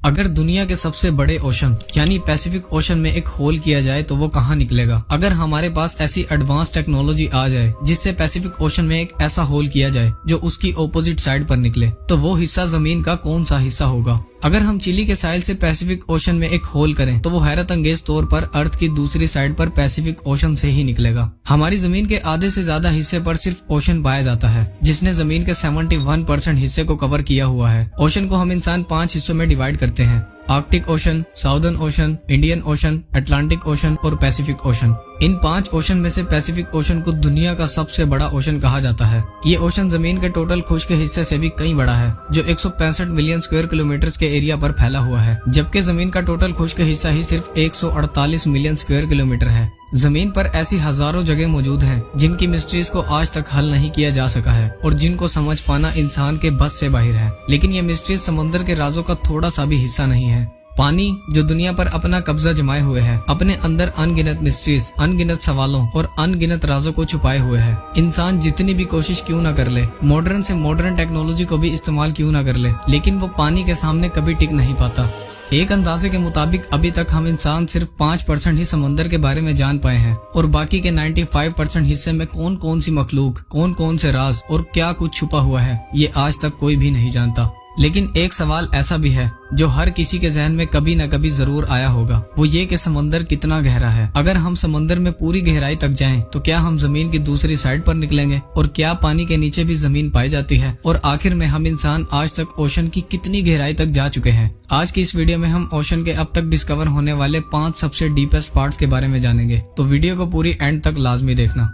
अगर दुनिया के सबसे बड़े ओशन यानी पैसिफिक ओशन में एक होल किया जाए तो वो कहाँ निकलेगा। अगर हमारे पास ऐसी एडवांस टेक्नोलॉजी आ जाए जिससे पैसिफिक ओशन में एक ऐसा होल किया जाए जो उसकी ऑपोजिट साइड पर निकले, तो वो हिस्सा जमीन का कौन सा हिस्सा होगा। अगर हम चिली के साहिल से पैसिफिक ओशन में एक होल करें तो वो हैरत अंगेज तौर पर अर्थ की दूसरी साइड पर पैसिफिक ओशन से ही निकलेगा। हमारी जमीन के आधे से ज्यादा हिस्से पर सिर्फ ओशन पाया जाता है, जिसने जमीन के 71% हिस्से को कवर किया हुआ है। ओशन को हम इंसान 5 हिस्सों में डिवाइड करते हैं: Arctic ocean, southern ocean, Indian ocean, Atlantic ocean और पैसिफिक ओशन। इन 5 ओशन में से पैसिफिक ओशन को दुनिया का सबसे बड़ा ओशन कहा जाता है। ये ओशन जमीन के टोटल खुश्क हिस्से से भी कई बड़ा है, जो 165 मिलियन स्क्वायर किलोमीटर के एरिया पर फैला हुआ है, जबकि जमीन का टोटल खुश्क हिस्सा ही सिर्फ 148 मिलियन स्क्वायर किलोमीटर है। जमीन पर ऐसी हजारों जगह मौजूद हैं जिनकी मिस्ट्रीज को आज तक हल नहीं किया जा सका है और जिनको समझ पाना इंसान के बस से बाहर है। लेकिन ये मिस्ट्रीज समंदर के राजों का थोड़ा सा भी हिस्सा नहीं है। पानी जो दुनिया पर अपना कब्जा जमाए हुए है, अपने अंदर अनगिनत मिस्ट्रीज, अनगिनत सवालों और अनगिनत राजों को छुपाए हुए है। इंसान जितनी भी कोशिश क्यों न कर ले, मॉडर्न से मॉडर्न टेक्नोलॉजी को भी इस्तेमाल क्यों न कर ले, लेकिन वो पानी के सामने कभी टिक नहीं पाता। एक अंदाजे के मुताबिक अभी तक हम इंसान सिर्फ 5% ही समंदर के बारे में जान पाए हैं और बाकी के 95% हिस्से में कौन कौन सी मखलूक, कौन कौन से राज और क्या कुछ छुपा हुआ है, ये आज तक कोई भी नहीं जानता। लेकिन एक सवाल ऐसा भी है जो हर किसी के जहन में कभी न कभी जरूर आया होगा, वो ये कि समंदर कितना गहरा है। अगर हम समंदर में पूरी गहराई तक जाएं, तो क्या हम जमीन की दूसरी साइड पर निकलेंगे? और क्या पानी के नीचे भी जमीन पाई जाती है? और आखिर में हम इंसान आज तक ओशन की कितनी गहराई तक जा चुके हैं? आज की इस वीडियो में हम ओशन के अब तक डिस्कवर होने वाले 5 सबसे डीपेस्ट पार्ट्स के बारे में जानेंगे, तो वीडियो को पूरी एंड तक लाजमी देखना।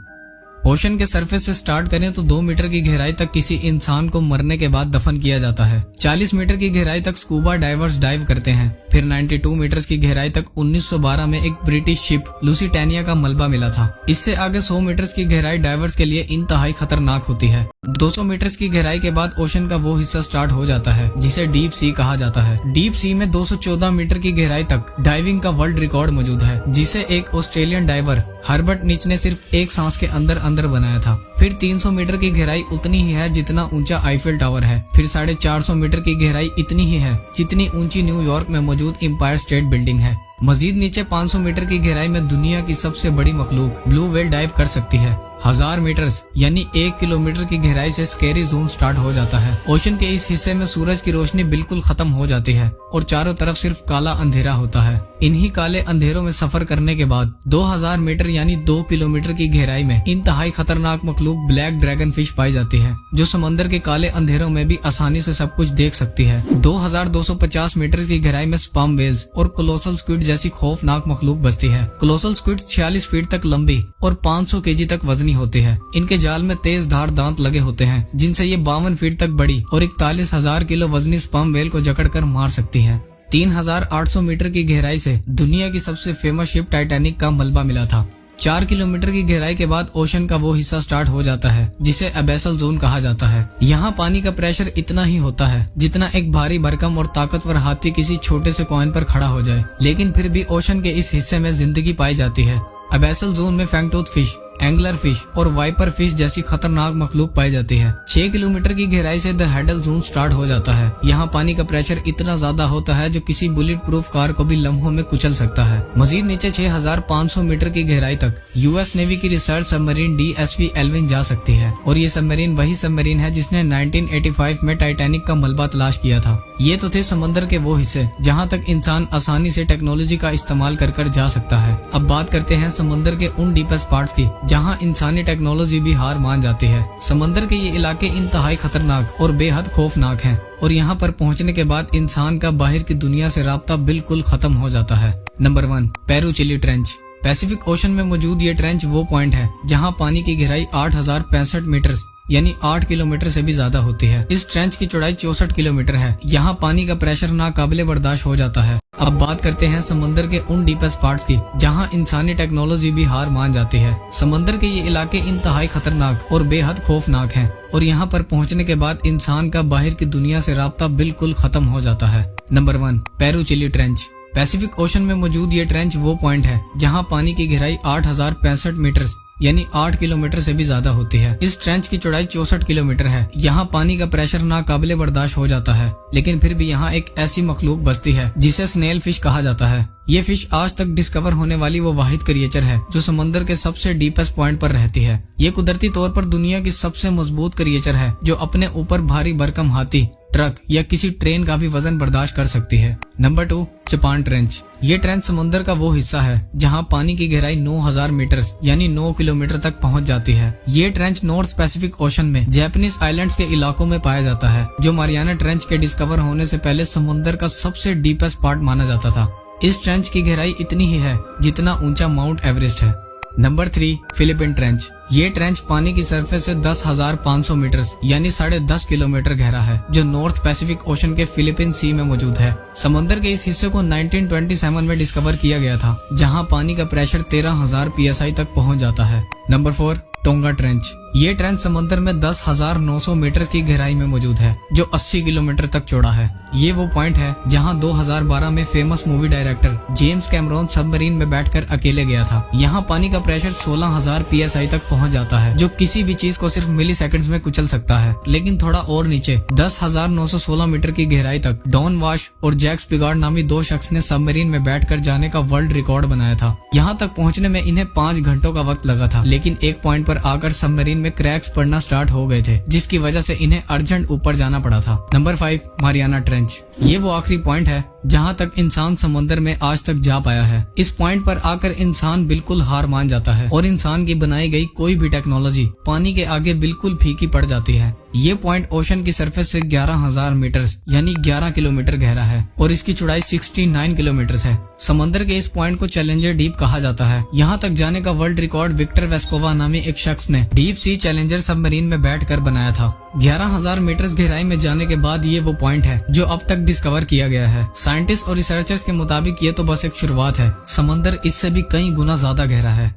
ओशन के सरफेस से स्टार्ट करें तो 2 मीटर की गहराई तक किसी इंसान को मरने के बाद दफन किया जाता है। 40 मीटर की गहराई तक स्कूबा डाइवर्स डाइव करते हैं। फिर 92 मीटर की गहराई तक 1912 में एक ब्रिटिश शिप लुसिटानिया का मलबा मिला था। इससे आगे 100 मीटर की गहराई डाइवर्स के लिए इंतहाई खतरनाक होती है। 200 मीटर की गहराई के बाद ओशन का वो हिस्सा स्टार्ट हो जाता है जिसे डीप सी कहा जाता है। डीप सी में 214 मीटर की गहराई तक डाइविंग का वर्ल्ड रिकॉर्ड मौजूद है, जिसे एक ऑस्ट्रेलियन डाइवर हर्बर्ट नीच ने सिर्फ एक सांस के अंदर बनाया था। फिर 300 मीटर की गहराई उतनी ही है जितना ऊंचा आईफिल टावर है। फिर 450 मीटर की गहराई इतनी ही है जितनी ऊंची न्यूयॉर्क में मौजूद एम्पायर स्टेट बिल्डिंग है। मजीद नीचे 500 मीटर की गहराई में दुनिया की सबसे बड़ी मखलूक ब्लू व्हेल डाइव कर सकती है। 1000 मीटर यानी 1 किलोमीटर की गहराई से स्कैरी जोन स्टार्ट हो जाता है। ओशन के इस हिस्से में सूरज की रोशनी बिल्कुल खत्म हो जाती है और चारों तरफ सिर्फ काला अंधेरा होता है। इन्हीं काले अंधेरों में सफर करने के बाद 2000 मीटर यानी 2 किलोमीटर की गहराई में इंतहाई खतरनाक मखलूक ब्लैक ड्रैगन फिश पाई जाती है, जो समंदर के काले अंधेरों में भी आसानी से सब कुछ देख सकती है। 2250 मीटर की गहराई में स्पर्म वेल्स और कोलोसल स्क्विड जैसी खौफनाक मखलूक बसती है। कोलोसल स्क्विड 46 फीट तक लंबी और 500 केजी तक वजनी होती है। इनके जाल में तेज धार दांत लगे होते हैं, जिनसे ये 52 फीट तक बड़ी और 41,000 किलो वजनी स्पर्म वेल को जकड़कर मार सकती है। 3800 मीटर की गहराई से दुनिया की सबसे फेमस शिप टाइटैनिक का मलबा मिला था। 4 किलोमीटर की गहराई के बाद ओशन का वो हिस्सा स्टार्ट हो जाता है जिसे अबैसल जोन कहा जाता है। यहाँ पानी का प्रेशर इतना ही होता है जितना एक भारी भरकम और ताकतवर हाथी किसी छोटे से कॉइन पर खड़ा हो जाए, लेकिन फिर भी ओशन के इस हिस्से में जिंदगी पाई जाती है। अबैसल जोन में फैंगटूथ फिश, एंगलर फिश और वाइपर फिश जैसी खतरनाक मखलूक पाई जाती है। 6 किलोमीटर की गहराई से द हेडल जोन स्टार्ट हो जाता है। यहाँ पानी का प्रेशर इतना ज्यादा होता है जो किसी बुलेट प्रूफ कार को भी लम्हों में कुचल सकता है। मजीद नीचे 6500 मीटर की गहराई तक यूएस नेवी की रिसर्च सबमरीन DSV एल्विन जा सकती है और ये सबमरीन वही सबमरीन है जिसने 1985 में टाइटैनिक का मलबा तलाश किया था। ये तो थे समंदर के वो हिस्से जहाँ तक इंसान आसानी से टेक्नोलॉजी का इस्तेमाल कर जा सकता है। अब बात करते हैं समंदर के उन डीपेस्ट पार्ट्स की जहाँ इंसानी टेक्नोलॉजी भी हार मान जाती है। समंदर के ये इलाके इंतहाई खतरनाक और बेहद खौफनाक हैं और यहाँ पर पहुँचने के बाद इंसान का बाहर की दुनिया से राब्ता बिल्कुल खत्म हो जाता है। Number 1, Peru Chile trench. Pacific ocean में मौजूद ये ट्रेंच वो पॉइंट है जहाँ पानी की गहराई 8065 मीटर यानी 8 किलोमीटर से भी ज्यादा होती है। इस ट्रेंच की चौड़ाई 64 किलोमीटर है। यहाँ पानी का प्रेशर नाकाबिले बर्दाश्त हो जाता है। अब बात करते हैं समंदर के उन डीपेस्ट पार्ट्स की जहाँ इंसानी टेक्नोलॉजी भी हार मान जाती है। समंदर के ये इलाके इंतहाई खतरनाक और बेहद खौफनाक हैं और यहाँ पर पहुँचने के बाद इंसान का बाहर की दुनिया से राब्ता बिल्कुल खत्म हो जाता है। Number 1, Peru Chile trench. Pacific ocean में मौजूद ये ट्रेंच वो पॉइंट है जहाँ पानी की गहराई 8065 मीटर यानी 8 किलोमीटर से भी ज्यादा होती है। इस ट्रेंच की चौड़ाई 64 किलोमीटर है। यहाँ पानी का प्रेशर नाकाबिले बर्दाश्त हो जाता है, लेकिन फिर भी यहाँ एक ऐसी मखलूक बसती है जिसे स्नेल फिश कहा जाता है। ये फिश आज तक डिस्कवर होने वाली वो वाहिद क्रिएचर है जो समंदर के सबसे डीपेस्ट पॉइंट पर रहती है। ये कुदरती तौर पर दुनिया की सबसे मजबूत क्रिएचर है जो अपने ऊपर भारी भरकम हाथी, ट्रक या किसी ट्रेन का भी वजन बर्दाश्त कर सकती है। Number 2, Japan trench. ये ट्रेंच समंदर का वो हिस्सा है जहाँ पानी की गहराई 9000 मीटर यानी 9 किलोमीटर तक पहुँच जाती है। ये ट्रेंच नॉर्थ पैसिफिक ओशन में जैपनीज आइलैंड्स के इलाकों में पाया जाता है, जो मारियाना ट्रेंच के डिस्कवर होने से पहले समंदर का सबसे डीपेस्ट पार्ट माना जाता था। इस ट्रेंच की गहराई इतनी ही है जितना ऊंचा माउंट एवरेस्ट है। Number 3, Philippine trench. ये ट्रेंच पानी की सरफेस से 10,500 मीटर यानी 10.5 किलोमीटर गहरा है, जो नॉर्थ पैसिफिक ओशन के फिलीपीन सी में मौजूद है। समंदर के इस हिस्से को 1927 में डिस्कवर किया गया था, जहां पानी का प्रेशर 13,000 psi तक पहुंच जाता है। Number 4, tonga trench. ये ट्रेंच समंदर में 10,900 मीटर की गहराई में मौजूद है, जो 80 किलोमीटर तक चौड़ा है। ये वो पॉइंट है जहां 2012 में famous movie director James Cameron submarine में बैठकर अकेले गया था। यहाँ पानी का प्रेशर 16,000 psi तक पहुंच जाता है, जो किसी भी चीज को सिर्फ मिली सेकंड्स में कुचल सकता है। लेकिन थोड़ा और नीचे 10,916 मीटर की गहराई तक डॉन वाश और जैक स्पिगार्ड नामी 2 शख्स ने सबमरीन में बैठकर जाने का वर्ल्ड रिकॉर्ड बनाया था। यहाँ तक पहुँचने में इन्हें 5 घंटों का वक्त लगा था, लेकिन एक पॉइंट पर आकर सबमरीन में क्रैक्स पड़ना स्टार्ट हो गए थे, जिसकी वजह से इन्हें अर्जेंट ऊपर जाना पड़ा था। Number 5, Mariana trench. ये वो आखिरी पॉइंट है जहाँ तक इंसान समंदर में आज तक जा पाया है। इस पॉइंट पर आकर इंसान बिल्कुल हार मान जाता है और इंसान की बनाई गई कोई भी टेक्नोलॉजी पानी के आगे बिल्कुल फीकी पड़ जाती है। ये पॉइंट ओशन की सरफेस से 11,000 मीटर यानी 11 किलोमीटर गहरा है और इसकी चौड़ाई 69 किलोमीटर है। समंदर के इस पॉइंट को चैलेंजर डीप कहा जाता है। यहाँ तक जाने का वर्ल्ड रिकॉर्ड विक्टर वेस्कोवा नामी एक शख्स ने डीप सी चैलेंजर सबमरीन में बैठकर बनाया था। 11,000 मीटर गहराई में जाने के बाद ये वो पॉइंट है जो अब तक डिस्कवर किया गया है। साइंटिस्ट और रिसर्चर्स के मुताबिक ये तो बस एक शुरुआत है। समंदर इससे भी कई गुना ज्यादा गहरा है।